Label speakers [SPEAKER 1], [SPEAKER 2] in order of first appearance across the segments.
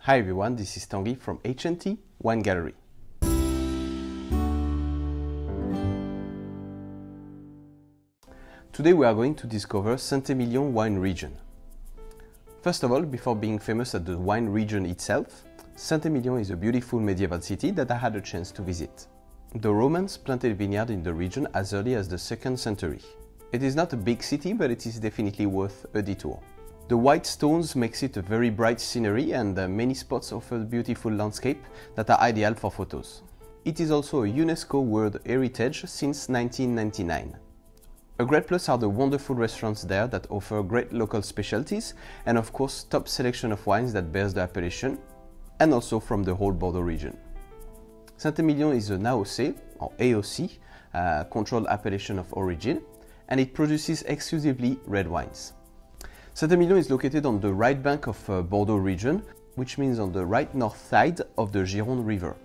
[SPEAKER 1] Hi everyone, this is Tanguy from HNT Wine Gallery. Today we are going to discover Saint-Émilion wine region. First of all, before being famous at the wine region itself, Saint-Émilion is a beautiful medieval city that I had a chance to visit. The Romans planted vineyard in the region as early as the 2nd century. It is not a big city, but it is definitely worth a detour. The white stones makes it a very bright scenery, and many spots offer beautiful landscape that are ideal for photos. It is also a UNESCO World Heritage since 1999. A great plus are the wonderful restaurants there that offer great local specialties and of course top selection of wines that bears the appellation, and also from the whole Bordeaux region. Saint-Émilion is an AOC or AOC, controlled appellation of origin, and it produces exclusively red wines. Saint-Émilion is located on the right bank of Bordeaux region, which means on the right north side of the Gironde River.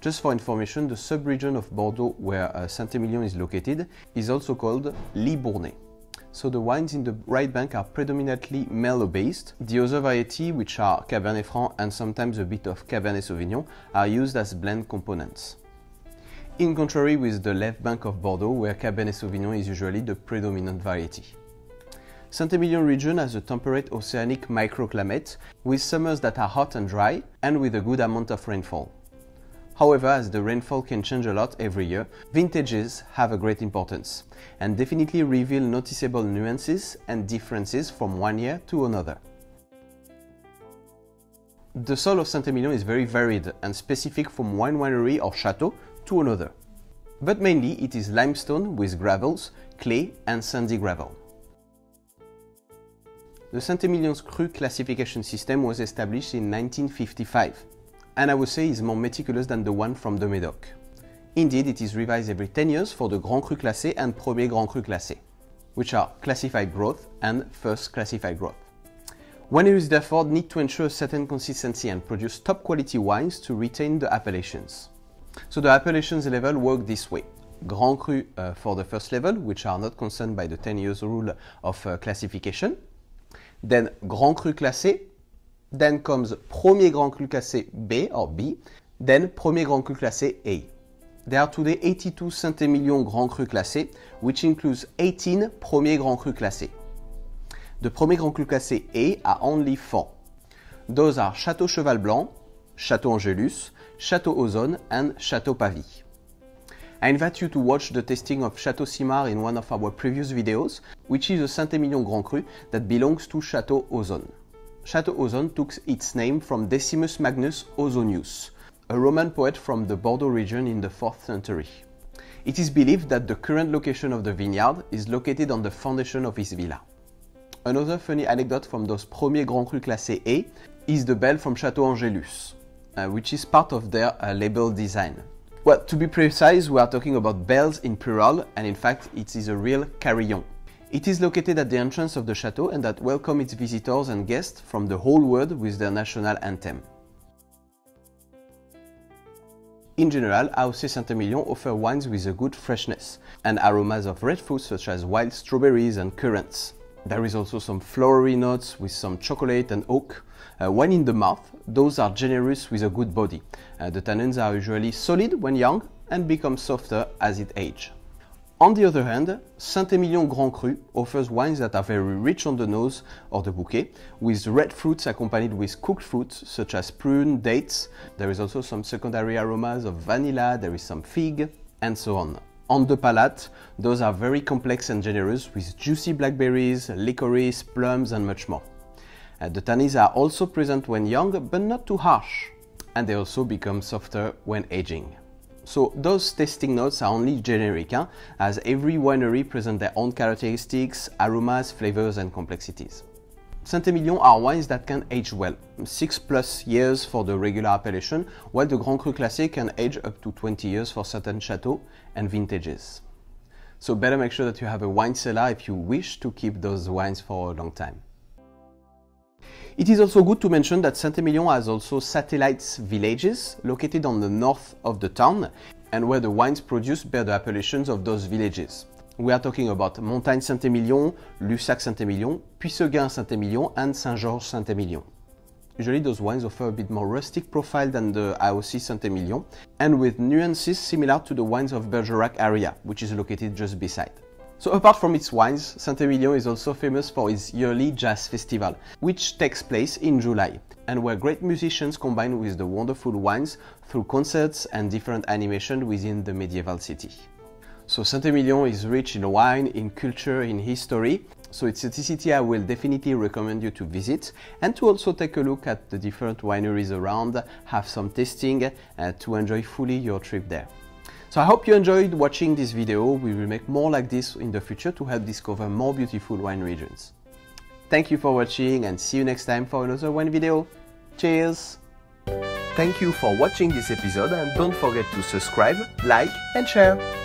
[SPEAKER 1] Just for information, the sub-region of Bordeaux where Saint-Émilion is located is also called Libournais. So the wines in the right bank are predominantly Merlot-based. The other variety, which are Cabernet Franc and sometimes a bit of Cabernet Sauvignon, are used as blend components. In contrary with the left bank of Bordeaux, where Cabernet Sauvignon is usually the predominant variety. Saint-Émilion region has a temperate oceanic microclimate, with summers that are hot and dry, and with a good amount of rainfall. However, as the rainfall can change a lot every year, vintages have a great importance, and definitely reveal noticeable nuances and differences from one year to another. The soil of Saint-Émilion is very varied and specific from one winery or chateau to another. But mainly it is limestone with gravels, clay and sandy gravel. The Saint-Émilion's cru classification system was established in 1955, and I would say is more meticulous than the one from the Médoc. Indeed, it is revised every 10 years for the Grand Cru Classé and Premier Grand Cru Classé, which are classified growth and first classified growth. Wineries therefore need to ensure a certain consistency and produce top quality wines to retain the appellations. So the appellations level work this way. Grand Cru for the first level, which are not concerned by the 10 years rule of classification. Then Grand Cru Classé. Then comes Premier Grand Cru Classé B or B. Then Premier Grand Cru Classé A. There are today 82 Saint-Émilion Grand Cru Classé, which includes 18 Premier Grand Cru Classé. The Premier Grand Cru Classé A are only 4. Those are Château Cheval Blanc, Château Angélus, Château Ozone and Château Pavie. I invite you to watch the tasting of Château Simard in one of our previous videos, which is a Saint-Émilion Grand Cru that belongs to Château Ozone. Château Ozone took its name from Decimus Magnus Ausonius, a Roman poet from the Bordeaux region in the 4th century. It is believed that the current location of the vineyard is located on the foundation of his villa. Another funny anecdote from those Premier Grand Cru Classé A is the bell from Château Angélus, which is part of their label design. Well, to be precise, we are talking about bells in plural, and in fact it is a real carillon. It is located at the entrance of the chateau and that welcome its visitors and guests from the whole world with their national anthem. In general, AOC Saint-Émilion offer wines with a good freshness and aromas of red fruits such as wild strawberries and currants. There is also some flowery notes with some chocolate and oak. When in the mouth, those are generous with a good body. The tannins are usually solid when young and become softer as it ages. On the other hand, Saint-Émilion Grand Cru offers wines that are very rich on the nose or the bouquet, with red fruits accompanied with cooked fruits such as prune, dates. There is also some secondary aromas of vanilla, there is some fig, and so on. On the palate, those are very complex and generous with juicy blackberries, licorice, plums and much more. The tannins are also present when young, but not too harsh, and they also become softer when aging. So those tasting notes are only generic, as every winery presents their own characteristics, aromas, flavors and complexities. Saint-Émilion are wines that can age well, 6+ years for the regular appellation, while the Grand Cru Classé can age up to 20 years for certain chateaux and vintages. So better make sure that you have a wine cellar if you wish to keep those wines for a long time. It is also good to mention that Saint-Émilion has also satellite villages located on the north of the town and where the wines produced bear the appellations of those villages. We are talking about Montagne Saint-Émilion, Lussac Saint-Émilion, Puisseguin Saint-Émilion and Saint-Georges Saint-Émilion. Usually those wines offer a bit more rustic profile than the AOC Saint-Emilion, and with nuances similar to the wines of Bergerac area, which is located just beside. So apart from its wines, Saint-Emilion is also famous for its yearly jazz festival, which takes place in July, and where great musicians combine with the wonderful wines through concerts and different animation within the medieval city. So Saint-Emilion is rich in wine, in culture, in history, so it's a city I will definitely recommend you to visit and to also take a look at the different wineries around, have some tasting, to enjoy fully your trip there. So I hope you enjoyed watching this video. We will make more like this in the future to help discover more beautiful wine regions. Thank you for watching and see you next time for another wine video. Cheers! Thank you for watching this episode and don't forget to subscribe, like and share.